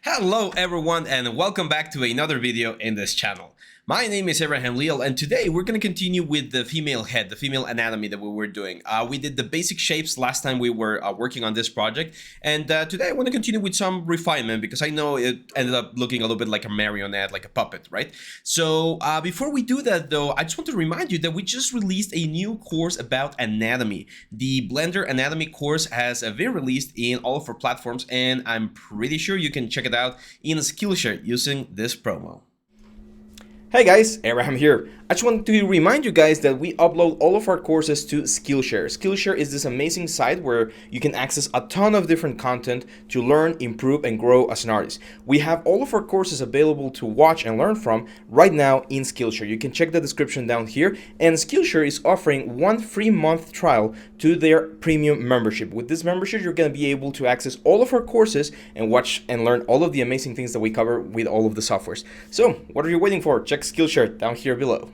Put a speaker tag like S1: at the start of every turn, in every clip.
S1: Hello everyone and welcome back to another video in this channel. My name is Abraham Leal and today we're going to continue with the female head, the female anatomy that we were doing. We did the basic shapes last time we were working on this project, and today I want to continue with some refinement because I know it ended up looking a little bit like a marionette, like a puppet, right? So before we do that though, I just want to remind you that we just released a new course about anatomy. The Blender anatomy course has been released in all of our platforms and I'm pretty sure you can check it out in Skillshare using this promo. Hey guys, Abraham here. I just want to remind you guys that we upload all of our courses to Skillshare. Skillshare is this amazing site where you can access a ton of different content to learn, improve, and grow as an artist. We have all of our courses available to watch and learn from right now in Skillshare. You can check the description down here, and Skillshare is offering 1 free month trial to their premium membership. With this membership, you're going to be able to access all of our courses and watch and learn all of the amazing things that we cover with all of the softwares. So, what are you waiting for? Check Skillshare down here below.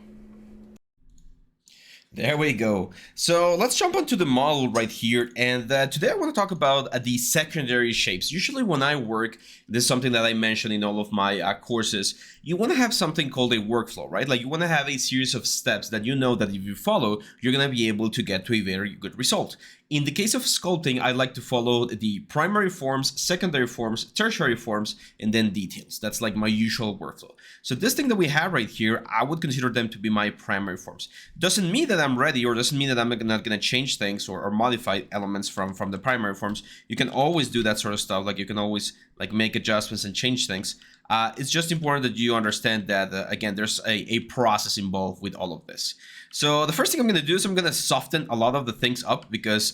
S1: There we go. So let's jump onto the model right here, and today I want to talk about the secondary shapes. Usually when I work, this is something that I mention in all of my courses, you want to have something called a workflow, right? Like you want to have a series of steps that you know that if you follow, you're going to be able to get to a very good result. In the case of sculpting, I like to follow the primary forms, secondary forms, tertiary forms, and then details. That's like my usual workflow. So this thing that we have right here, I would consider them to be my primary forms. Doesn't mean that I'm ready, or doesn't mean that I'm not going to change things or modify elements from the primary forms. You can always do that sort of stuff. Like you can always like make adjustments and change things. It's just important that you understand that, again, there's a process involved with all of this. So the first thing I'm going to do is I'm going to soften a lot of the things up because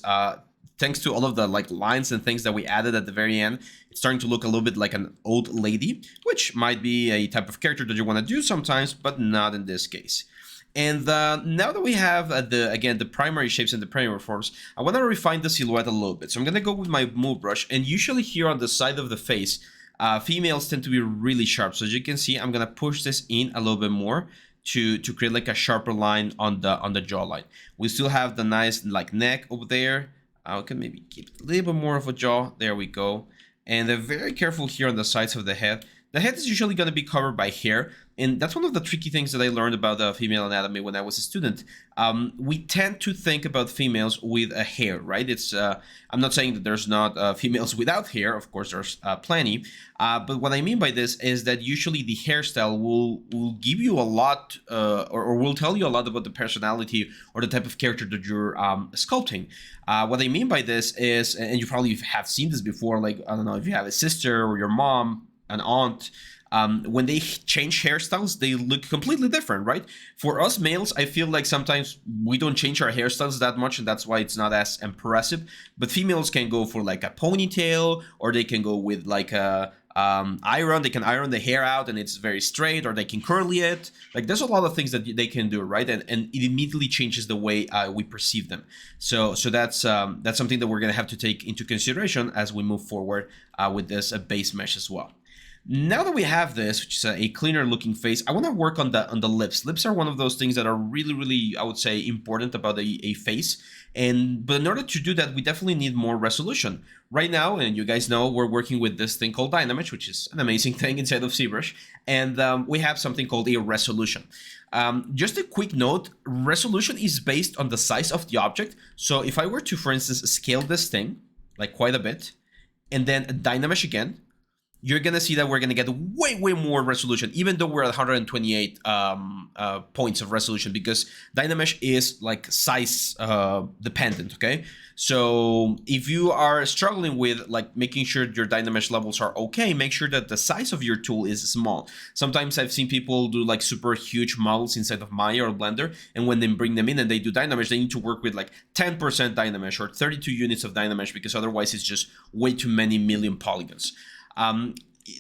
S1: thanks to all of the like lines and things that we added at the very end, it's starting to look a little bit like an old lady, which might be a type of character that you want to do sometimes, but not in this case. And now that we have the primary shapes and the primary forms, I want to refine the silhouette a little bit. So I'm going to go with my move brush, and usually here on the side of the face, females tend to be really sharp. So as you can see, I'm going to push this in a little bit more to create like a sharper line on the jawline. We still have the nice like neck over there. I can maybe keep a little bit more of a jaw. There we go. And they're very careful here on the sides of the head. The head is usually going to be covered by hair, and that's one of the tricky things that I learned about the female anatomy when I was a student. We tend to think about females with a hair, right? It's I'm not saying that there's not females without hair. Of course, there's plenty. But what I mean by this is that usually the hairstyle will give you a lot, or will tell you a lot about the personality or the type of character that you're sculpting. What I mean by this is, and you probably have seen this before, like I don't know if you have a sister or your mom, an aunt, when they change hairstyles, they look completely different, right? For us males, I feel like sometimes we don't change our hairstyles that much, and that's why it's not as impressive. But females can go for like a ponytail, or they can go with like a iron. They can iron the hair out and it's very straight, or they can curly it. Like there's a lot of things that they can do, right? And it immediately changes the way we perceive them. So that's something that we're gonna have to take into consideration as we move forward with this base mesh as well. Now that we have this, which is a cleaner looking face, I want to work on the lips. Lips are one of those things that are really, I would say, important about a face. But in order to do that, we definitely need more resolution. Right now, and you guys know, we're working with this thing called Dynamesh, which is an amazing thing inside of Zbrush. And we have something called a resolution. Just a quick note, resolution is based on the size of the object. So if I were to, for instance, scale this thing, like quite a bit, and then Dynamesh again, you're going to see that we're going to get way more resolution, even though we're at 128 points of resolution, because Dynamesh is like size dependent, okay? So if you are struggling with like making sure your Dynamesh levels are okay, make sure that the size of your tool is small. Sometimes I've seen people do like super huge models inside of Maya or Blender, and when they bring them in and they do Dynamesh, they need to work with like 10% Dynamesh or 32 units of Dynamesh, because otherwise it's just way too many million polygons.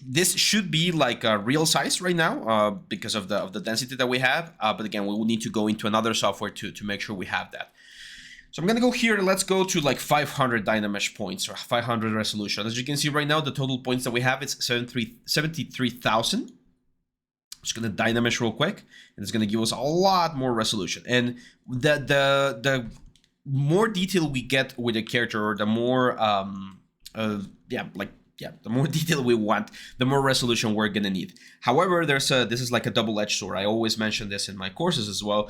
S1: This should be like a real size right now because of the density that we have. But again, we will need to go into another software to make sure we have that. So I'm going to go here. Let's go to like 500 Dynamesh points or 500 resolution. As you can see right now, the total points that we have is 73,000. Just going to Dynamesh real quick, and it's going to give us a lot more resolution. And the more detail we get with a character, or the more like yeah, the more detail we want, the more resolution we're gonna need. However, this is like a double-edged sword. I always mention this in my courses as well.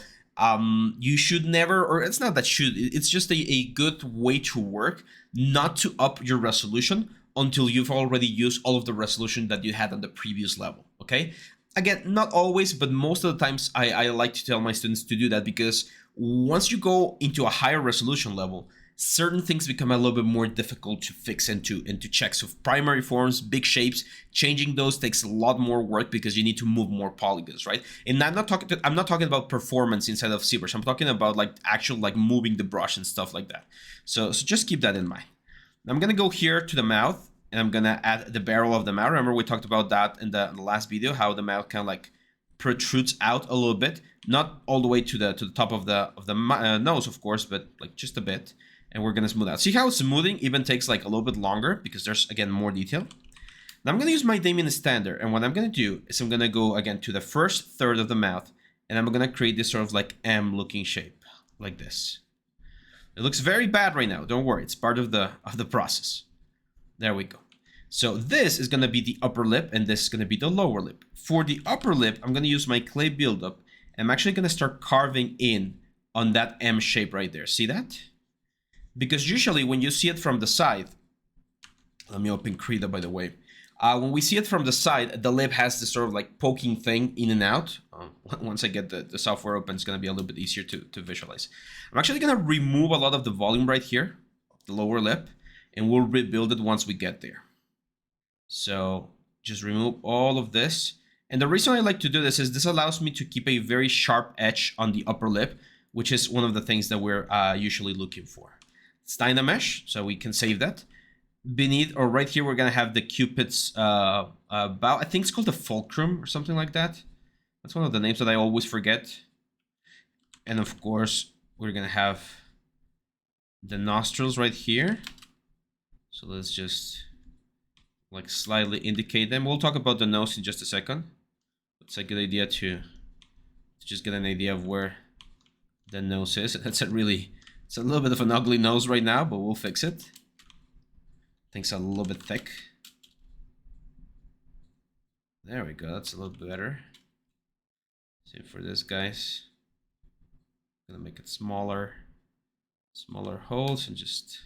S1: You should never, or it's not that should, it's just a good way to work, not to up your resolution until you've already used all of the resolution that you had on the previous level, okay? Again, not always, but most of the times I like to tell my students to do that, because once you go into a higher resolution level, certain things become a little bit more difficult to fix and to check. So primary forms, big shapes, changing those takes a lot more work because you need to move more polygons, right? And I'm not talking about performance inside of ZBrush. I'm talking about like actual like moving the brush and stuff like that. So just keep that in mind. I'm gonna go here to the mouth, and I'm gonna add the barrel of the mouth. Remember we talked about that in the last video, how the mouth kind of like protrudes out a little bit, not all the way to the top of the nose, of course, but like just a bit. And we're gonna smooth out. See how smoothing even takes like a little bit longer because there's again more detail. Now I'm gonna use my Damien standard, and what I'm gonna do is I'm gonna go again to the first third of the mouth, and I'm gonna create this sort of like M looking shape, like this. It looks very bad right now. Don't worry, it's part of the process. There we go. So this is gonna be the upper lip, and this is gonna be the lower lip. For the upper lip, I'm gonna use my clay buildup. I'm actually gonna start carving in on that M shape right there. See that? Because usually when you see it from the side, let me open Krita by the way. When we see it from the side, the lip has this sort of like poking thing in and out. Once I get the software open, it's gonna be a little bit easier to visualize. I'm actually gonna remove a lot of the volume right here, the lower lip, and we'll rebuild it once we get there. So just remove all of this. And the reason I like to do this is this allows me to keep a very sharp edge on the upper lip, which is one of the things that we're usually looking for. It's Dynamesh, so we can save that. Beneath, or right here, we're gonna have the Cupid's bow. I think it's called the fulcrum or something like that. That's one of the names that I always forget. And of course, we're gonna have the nostrils right here. So let's just like slightly indicate them. We'll talk about the nose in just a second. It's a good idea to just get an idea of where the nose is. That's it's a little bit of an ugly nose right now, but we'll fix it. Things are a little bit thick. There we go, that's a little bit better. Same for this, guys. Gonna make it smaller holes and just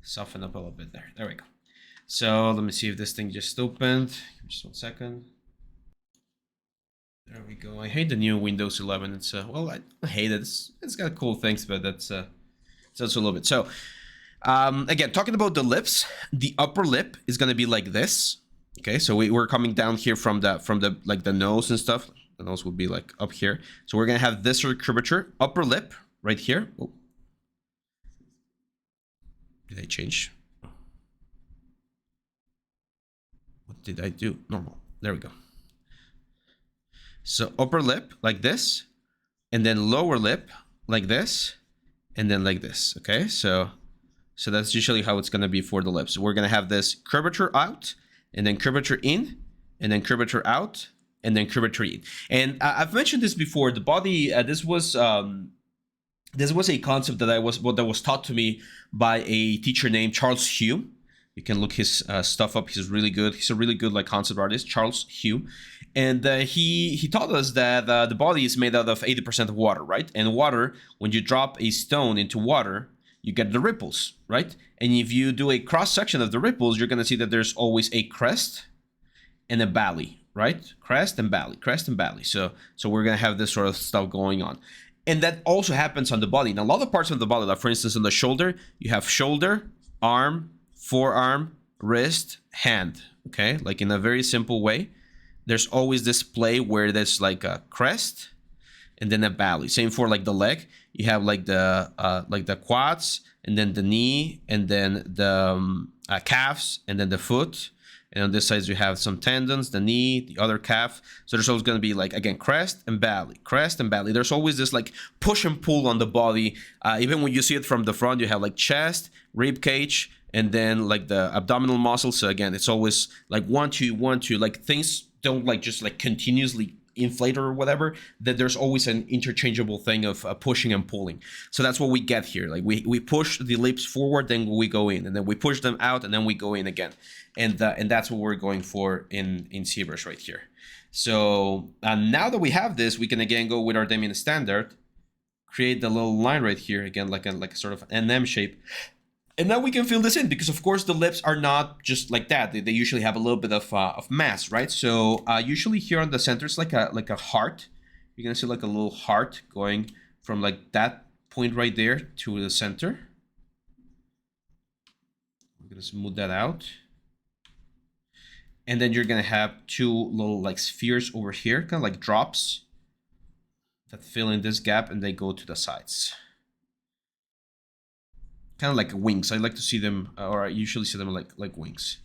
S1: soften up a little bit there. There we go. So let me see if this thing just opened. Just 1 second. There we go. I hate the new Windows 11. It's well, I hate it. It's got cool things, but that's it's also a little bit. So again, talking about the lips, the upper lip is gonna be like this. Okay, so we're coming down here from the like the nose and stuff. The nose will be like up here. So we're gonna have this sort of curvature. Upper lip right here. Oh. Did I change? What did I do? Normal. There we go. So upper lip like this, and then lower lip like this, and then like this. Okay, so that's usually how it's gonna be for the lips. We're gonna have this curvature out, and then curvature in, and then curvature out, and then curvature in. And I've mentioned this before. The body. This was a concept that was taught to me by a teacher named Charles Hume. You can look his stuff up. He's really good. He's a really good like concept artist, Charles Hume. And he taught us that the body is made out of 80% of water, right? And water, when you drop a stone into water, you get the ripples, right? And if you do a cross section of the ripples, you're gonna see that there's always a crest and a valley, right? Crest and valley, crest and valley. So we're gonna have this sort of stuff going on. And that also happens on the body. Now, a lot of parts of the body, like for instance, on the shoulder, you have shoulder, arm, forearm, wrist, hand, okay? Like in a very simple way. There's always this play where there's like a crest and then a valley. Same for like the leg. You have like the quads, and then the knee, and then the calves, and then the foot. And on this side, you have some tendons, the knee, the other calf. So there's always going to be like, again, crest and valley, crest and valley. There's always this like push and pull on the body. Even when you see it from the front, you have like chest, rib cage, and then like the abdominal muscles. So again, it's always like 1, 2, 1, 2. Like things don't like just like continuously inflate or whatever, that there's always an interchangeable thing of pushing and pulling. So that's what we get here. Like we push the lips forward, then we go in, and then we push them out, and then we go in again. And that's what we're going for in Zbrush right here. So now that we have this, we can again go with our Demian standard, create the little line right here, again, like a sort of an M shape. And now we can fill this in, because of course the lips are not just like that. They usually have a little bit of mass, right? So usually here on the center, it's like a heart. You're gonna see like a little heart going from like that point right there to the center. We're gonna smooth that out. And then you're gonna have two little like spheres over here, kind of like drops that fill in this gap, and they go to the sides. Kind of like wings. I like to see them, or I usually see them like wings.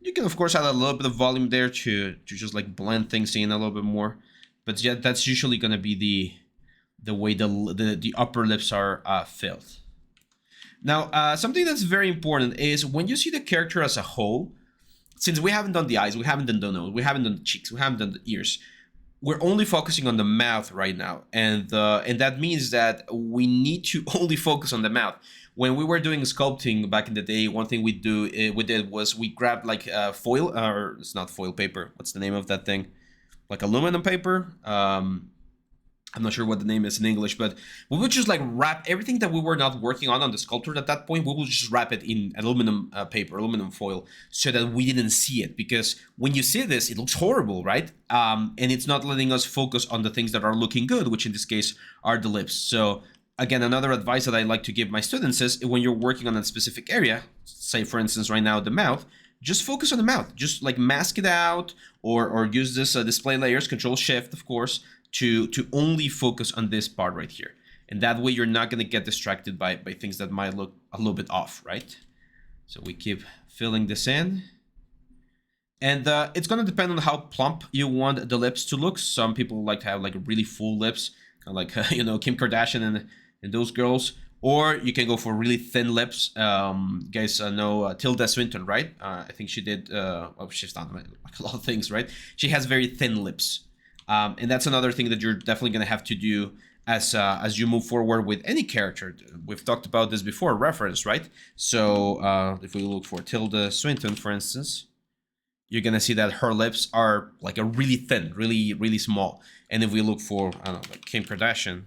S1: You can of course add a little bit of volume there to just like blend things in a little bit more, but yeah, that's usually going to be the way the upper lips are filled. Now, something that's very important is when you see the character as a whole. Since we haven't done the eyes, we haven't done the nose, we haven't done the cheeks, we haven't done the ears, we're only focusing on the mouth right now, and that means that we need to only focus on the mouth. When we were doing sculpting back in the day, one thing we did was we grabbed like foil, or it's not foil paper. What's the name of that thing? Like aluminum paper. I'm not sure what the name is in English, but we would just like wrap everything that we were not working on the sculpture at that point. We would just wrap it in aluminum paper, aluminum foil, so that we didn't see it. Because when you see this, it looks horrible, right? And it's not letting us focus on the things that are looking good, which in this case are the lips. So again, another advice that I like to give my students is when you're working on a specific area, say for instance right now the mouth, just focus on the mouth. Just like mask it out, or use this display layers, Control Shift, of course, to only focus on this part right here. And that way you're not going to get distracted by things that might look a little bit off, right? So we keep filling this in. And it's going to depend on how plump you want the lips to look. Some people like to have like really full lips, kind of like, you know, Kim Kardashian and those girls. Or you can go for really thin lips. You guys know Tilda Swinton, right? I think she did, well, she's done like a lot of things, right? She has very thin lips. And that's another thing that you're definitely going to have to do as you move forward with any character. We've talked about this before, reference, right? So if we look for Tilda Swinton, for instance, you're going to see that her lips are like a really thin, really, really small. And if we look for, I don't know, like Kim Kardashian,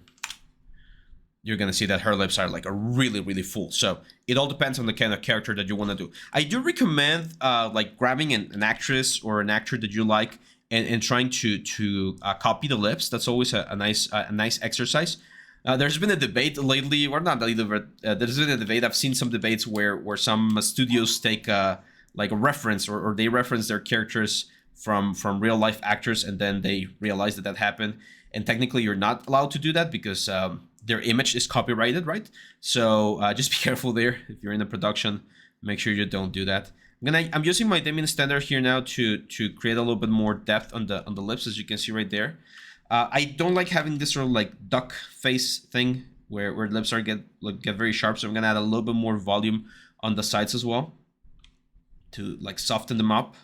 S1: you're going to see that her lips are like a really, really full. So it all depends on the kind of character that you want to do. I do recommend like grabbing an actress or an actor that you like, and trying to copy the lips. That's always a nice exercise. There's been a debate lately, or not lately, but there's been a debate. I've seen some debates where some studios take like a reference, or they reference their characters from real life actors, and then they realize that happened. And technically, you're not allowed to do that because their image is copyrighted, right? So just be careful there. If you're in a production, make sure you don't do that. I'm using my Demian standard here now to create a little bit more depth on the lips, as you can see right there. I don't like having this sort of like duck face thing where lips get very sharp, so I'm gonna add a little bit more volume on the sides as well to like soften them up.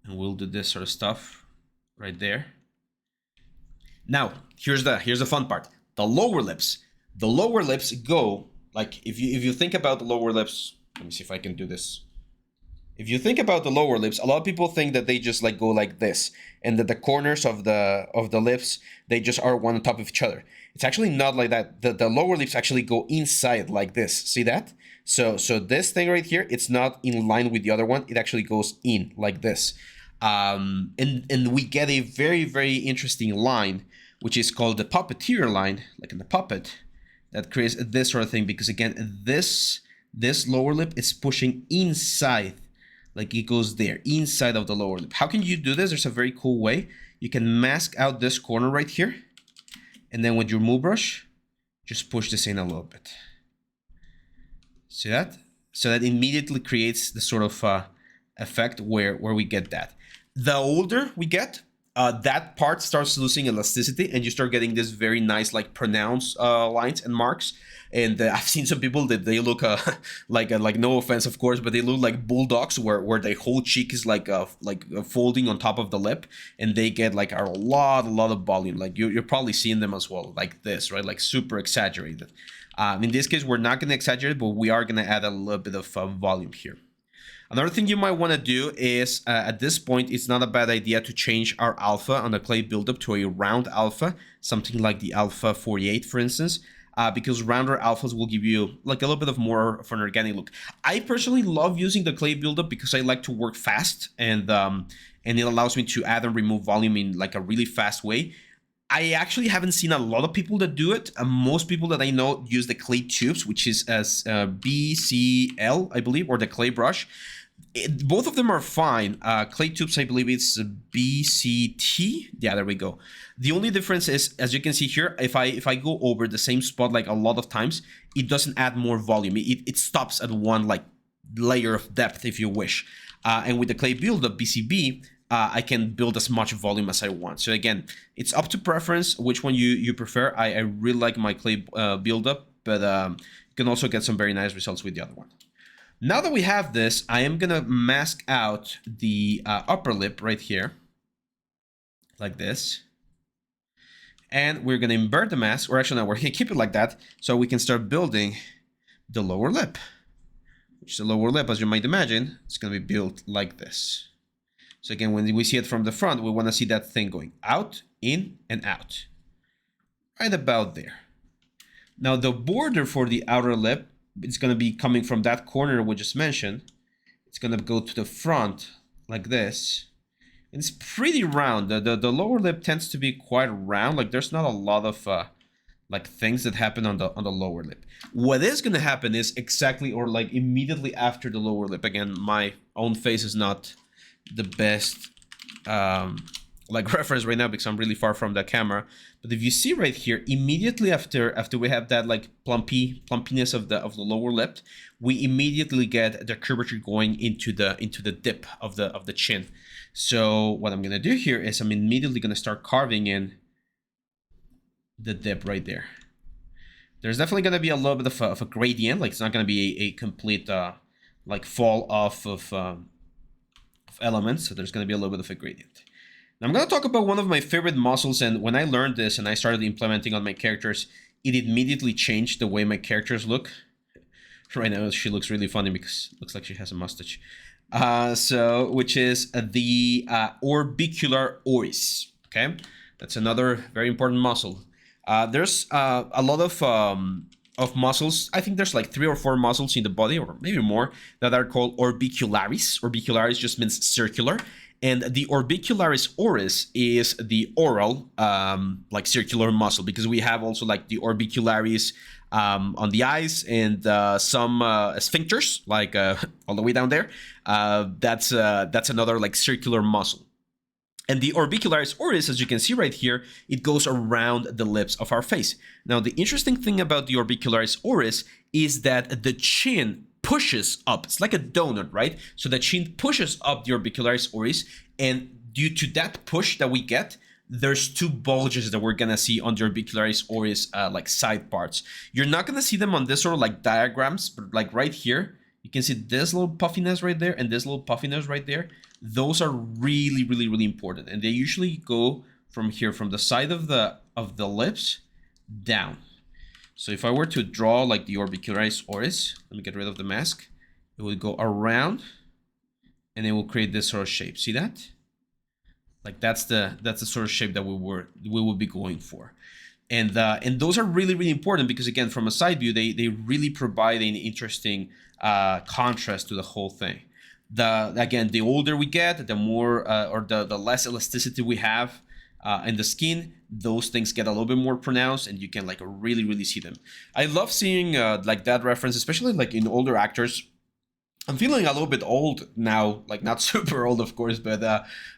S1: And we'll do this sort of stuff right there. Now, here's the fun part. The lower lips. The lower lips go like, if you think about the lower lips. Let me see if I can do this. If you think about the lower lips, a lot of people think that they just like go like this, and that the corners of the lips, they just are one on top of each other. It's actually not like that. The lower lips actually go inside like this. See that? So this thing right here, it's not in line with the other one. It actually goes in like this. And we get a very, very interesting line, which is called the puppeteer line, like in the puppet, that creates this sort of thing, because again, this lower lip is pushing inside, like it goes there, inside of the lower lip. How can you do this? There's a very cool way. You can mask out this corner right here, and then with your move brush, just push this in a little bit. See that? So that immediately creates the sort of effect where we get that. The older we get, that part starts losing elasticity, and you start getting this very nice, like pronounced lines and marks. And I've seen some people that they look like no offense, of course, but they look like bulldogs, where the whole cheek is like folding on top of the lip, and they get like a lot of volume. Like you're probably seeing them as well, like this, right? Like super exaggerated. In this case, we're not going to exaggerate, but we are going to add a little bit of volume here. Another thing you might want to do is, at this point, it's not a bad idea to change our alpha on the clay buildup to a round alpha, something like the alpha 48, for instance, because rounder alphas will give you like a little bit of more of an organic look. I personally love using the clay buildup because I like to work fast, and it allows me to add and remove volume in like a really fast way. I actually haven't seen a lot of people that do it. Most people that I know use the clay tubes, which is as BCL, I believe, or the clay brush. Both of them are fine. Clay tubes, I believe it's BCT. Yeah, there we go. The only difference is, as you can see here, if I go over the same spot like a lot of times, it doesn't add more volume. It stops at one like layer of depth, if you wish. And with the clay buildup, BCB, I can build as much volume as I want. So again, it's up to preference which one you prefer. I really like my clay buildup, but you can also get some very nice results with the other one. Now that we have this, I am gonna mask out the upper lip right here, like this. And we're gonna invert the mask, or actually no, we're gonna keep it like that, so we can start building the lower lip. Which the lower lip, as you might imagine, is gonna be built like this. So again, when we see it from the front, we want to see that thing going out, in, and out. Right about there. Now the border for the outer lip, it's going to be coming from that corner we just mentioned. It's going to go to the front like this. And it's pretty round. The lower lip tends to be quite round. Like there's not a lot of like things that happen on the lower lip. What is going to happen is exactly, or like immediately after the lower lip. Again, my own face is not the best like reference right now because I'm really far from the camera, but if you see right here, immediately after we have that like plumpiness of the lower lip, we immediately get the curvature going into the dip of the chin. So what I'm gonna do here is I'm immediately gonna start carving in the dip right there. There's definitely gonna be a little bit of a gradient, like it's not gonna be a complete like fall off of elements, so there's going to be a little bit of a gradient. Now I'm going to talk about one of my favorite muscles, and when I learned this and I started implementing on my characters, it immediately changed the way my characters look. Right now she looks really funny because it looks like she has a mustache. Which is the Orbicular Oris. Okay, that's another very important muscle. There's a lot of muscles. I think there's like 3 or 4 muscles in the body, or maybe more, that are called orbicularis. Orbicularis just means circular. And the Orbicularis Oris is the oral, like circular muscle, because we have also like the orbicularis on the eyes, and some sphincters, like all the way down there. That's another like circular muscle. And the Orbicularis Oris, as you can see right here, it goes around the lips of our face. Now, the interesting thing about the Orbicularis Oris is that the chin pushes up. It's like a donut, right? So the chin pushes up the Orbicularis Oris, and due to that push that we get, there's 2 bulges that we're gonna see on the Orbicularis Oris, like side parts. You're not gonna see them on this sort of like diagrams, but like right here, you can see this little puffiness right there and this little puffiness right there. Those are really, really, really important, and they usually go from here, from the side of the lips down. So if I were to draw like the Orbicularis Oris, let me get rid of the mask. It will go around, and it will create this sort of shape. See that? Like that's the sort of shape that we will be going for. And those are really, really important because, again, from a side view, they really provide an interesting contrast to the whole thing. Again, the older we get, the more or the less elasticity we have in the skin. Those things get a little bit more pronounced, and you can like really, really see them. I love seeing like that reference, especially like in older actors. I'm feeling a little bit old now, like not super old, of course, but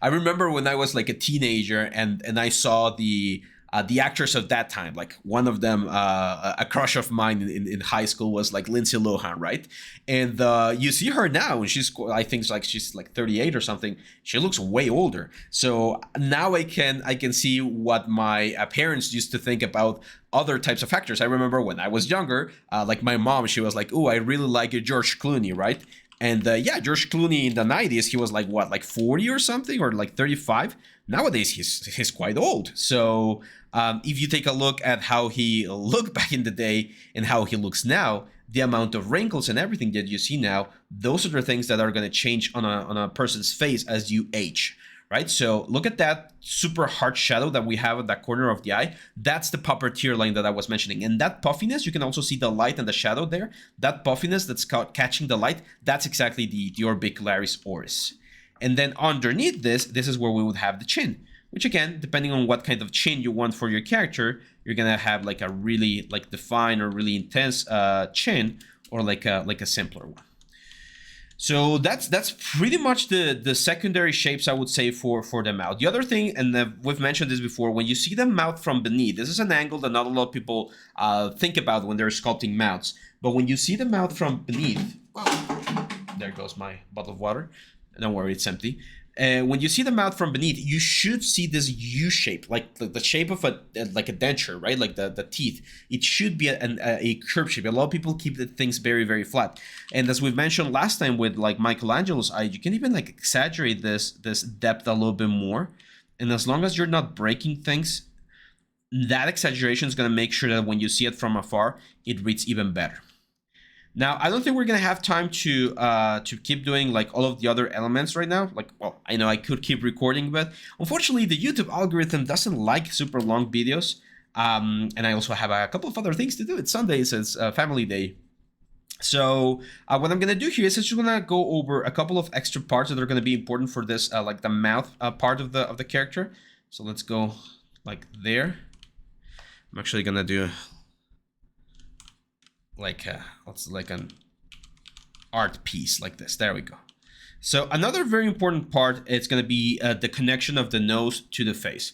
S1: I remember when I was like a teenager and I saw the the actors of that time. Like one of them, a crush of mine in high school was like Lindsay Lohan, right? And you see her now, and I think like she's like 38 or something. She looks way older. So now I can see what my parents used to think about other types of actors. I remember when I was younger, like my mom, she was like, "Oh, I really like George Clooney," right? And yeah, George Clooney in the 90s, he was like what, like 40 or something, or like 35. Nowadays, he's quite old. So if you take a look at how he looked back in the day and how he looks now, the amount of wrinkles and everything that you see now, those are the things that are going to change on a person's face as you age, right? So look at that super hard shadow that we have at that corner of the eye. That's the puppeteer line that I was mentioning. And that puffiness, you can also see the light and the shadow there. That puffiness that's catching the light, that's exactly the Orbicularis Oris. And then underneath this is where we would have the chin, which again, depending on what kind of chin you want for your character, you're gonna have like a really like defined or really intense chin, or like a simpler one. So that's pretty much the secondary shapes, I would say, for the mouth. The other thing, and we've mentioned this before, when you see the mouth from beneath, this is an angle that not a lot of people think about when they're sculpting mouths. But when you see the mouth from beneath, there goes my bottle of water. Don't worry, it's empty. When you see the mouth from beneath, you should see this U shape, like the shape of like a denture, right? Like the teeth. It should be a curved shape. A lot of people keep the things very, very flat. And as we've mentioned last time with like Michelangelo's eye, you can even like exaggerate this depth a little bit more. And as long as you're not breaking things, that exaggeration is going to make sure that when you see it from afar, it reads even better. Now, I don't think we're going to have time to keep doing like all of the other elements right now. Like, well, I know I could keep recording, but unfortunately the YouTube algorithm doesn't like super long videos. And I also have a couple of other things to do. It's Sunday, so it's family day. So what I'm going to do here is just going to go over a couple of extra parts that are going to be important for this, like the mouth part of the character. So let's go like there. I'm actually going to do like an art piece like this. There we go. So another very important part, it's going to be the connection of the nose to the face.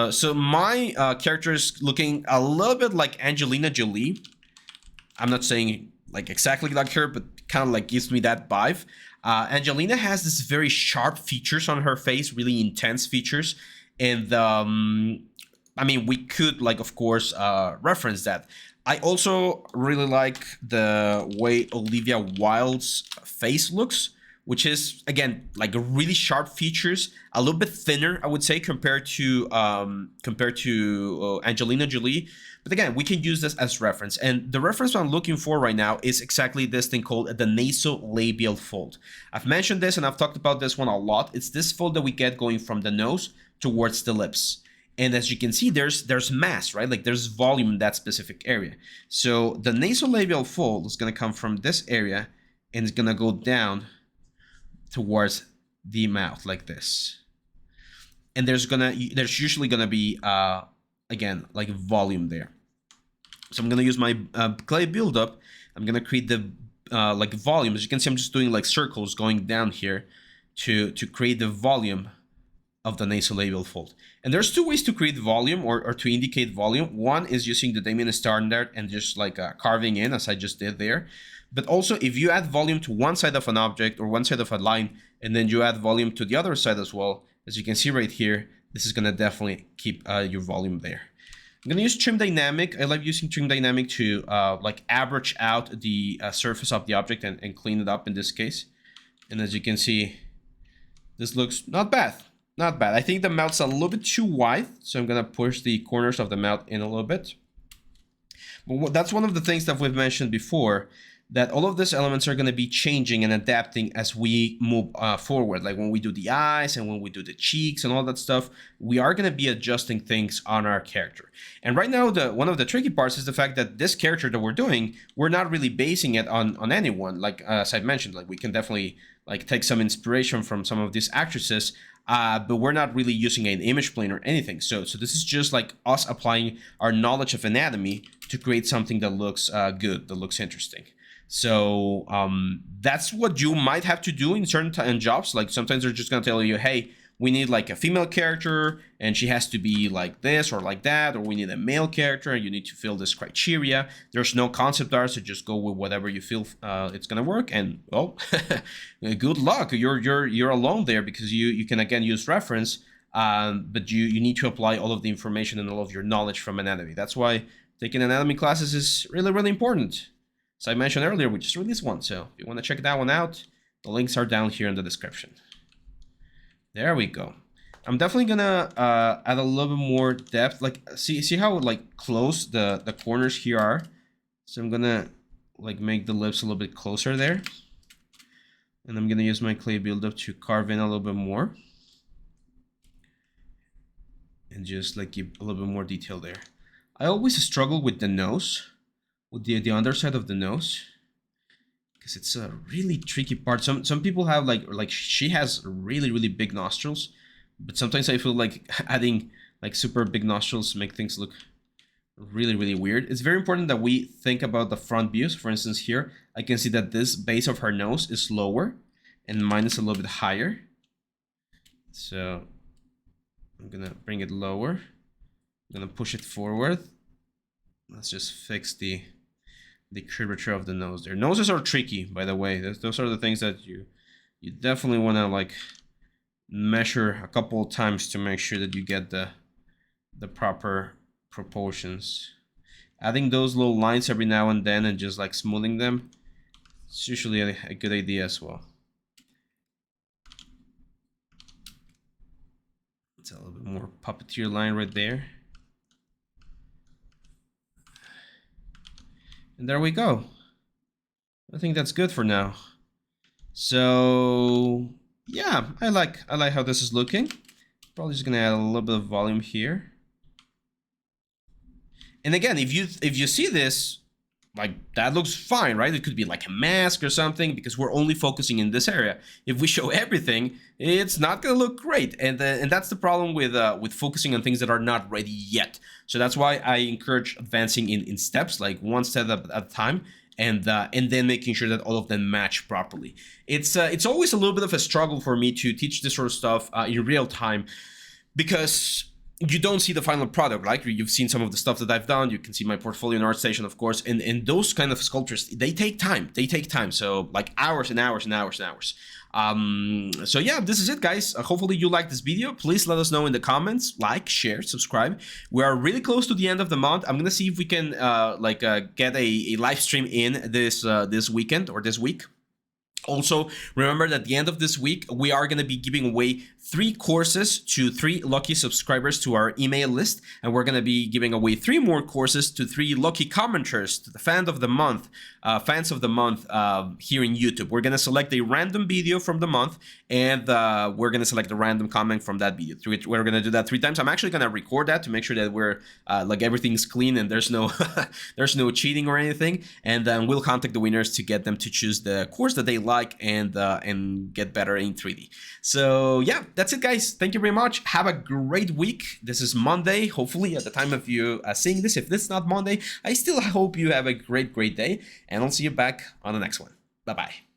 S1: So my character is looking a little bit like Angelina Jolie. I'm not saying like exactly like her, but kind of like gives me that vibe. Angelina has this very sharp features on her face, really intense features. And I mean, we could like, of course, reference that. I also really like the way Olivia Wilde's face looks, which is, again, like really sharp features, a little bit thinner, I would say, compared to Angelina Jolie. But again, we can use this as reference. And the reference I'm looking for right now is exactly this thing called the nasolabial fold. I've mentioned this and I've talked about this one a lot. It's this fold that we get going from the nose towards the lips. And as you can see, there's mass, right? Like there's volume in that specific area. So the nasolabial fold is going to come from this area and it's going to go down towards the mouth like this. And there's usually going to be, again, like volume there. So I'm going to use my clay buildup. I'm going to create the like volume. As you can see, I'm just doing like circles going down here to create the volume of the nasolabial fold. And there's two ways to create volume or to indicate volume. One is using the Damien standard and just like carving in, as I just did there. But also if you add volume to one side of an object or one side of a line, and then you add volume to the other side as well, as you can see right here, this is gonna definitely keep your volume there. I'm gonna use trim dynamic. I like using trim dynamic to like average out the surface of the object and clean it up in this case. And as you can see, this looks not bad. Not bad. I think the mouth's a little bit too wide, so I'm going to push the corners of the mouth in a little bit. But that's one of the things that we've mentioned before, that all of these elements are going to be changing and adapting as we move forward. Like when we do the eyes and when we do the cheeks and all that stuff, we are going to be adjusting things on our character. And right now, one of the tricky parts is the fact that this character that we're doing, we're not really basing it on anyone. Like as I mentioned, like we can definitely like take some inspiration from some of these actresses, but we're not really using an image plane or anything. So this is just like us applying our knowledge of anatomy to create something that looks good, that looks interesting. So that's what you might have to do in certain jobs. Like sometimes they're just going to tell you, hey, we need like a female character and she has to be like this or like that, or we need a male character and you need to fill this criteria. There's no concept art, so just go with whatever you feel it's gonna work. And well, good luck. You're alone there, because you can again use reference, but you need to apply all of the information and all of your knowledge from anatomy. That's why taking anatomy classes is really, really important. As I mentioned earlier, we just released one, so if you want to check that one out, the links are down here in the description. There we go. I'm definitely gonna add a little bit more depth. Like, see how like close the corners here are. So I'm gonna like make the lips a little bit closer there, and I'm gonna use my clay buildup to carve in a little bit more, and just like give a little bit more detail there. I always struggle with the nose, with the underside of the nose, because it's a really tricky part. Some people have like she has really, really big nostrils, but sometimes I feel like adding like super big nostrils make things look really, really weird. It's very important that we think about the front views. For instance, here I can see that this base of her nose is lower and mine is a little bit higher. So I'm gonna bring it lower. I'm gonna push it forward. Let's just fix the curvature of the nose there. Noses are tricky, by the way. Those are the things that you definitely want to like measure a couple of times to make sure that you get the proper proportions. Adding those little lines every now and then and just like smoothing them, it's usually a good idea as well. It's a little bit more puppeteer line right there. And there we go. I think that's good for now. So yeah, I like how this is looking. Probably just gonna add a little bit of volume here. And again, if you see this, like, that looks fine, right? It could be like a mask or something, because we're only focusing in this area. If we show everything, it's not gonna look great, and that's the problem with focusing on things that are not ready yet. So that's why I encourage advancing in steps, like one step at a time, and then making sure that all of them match properly. It's always a little bit of a struggle for me to teach this sort of stuff in real time, because you don't see the final product, right? You've seen some of the stuff that I've done. You can see my portfolio in ArtStation, of course. And those kind of sculptures, they take time. They take time. So like hours and hours and hours and hours. So yeah, this is it, guys. Hopefully you liked this video. Please let us know in the comments. Like, share, subscribe. We are really close to the end of the month. I'm gonna see if we can get a live stream in this weekend or this week. Also, remember that at the end of this week, we are going to be giving away 3 courses to 3 lucky subscribers to our email list. And we're going to be giving away 3 more courses to 3 lucky commenters, to the fans of the month here in YouTube. We're going to select a random video from the month, and we're going to select a random comment from that video. We're going to do that 3 times. I'm actually going to record that to make sure that we're like everything's clean and there's no there's no cheating or anything. And then we'll contact the winners to get them to choose the course that they like and get better in 3D. So yeah, that's it, guys. Thank you very much. Have a great week. This is Monday, hopefully at the time of you seeing this. If this is not Monday, I still hope you have a great day, and I'll see you back on the next one. Bye-bye.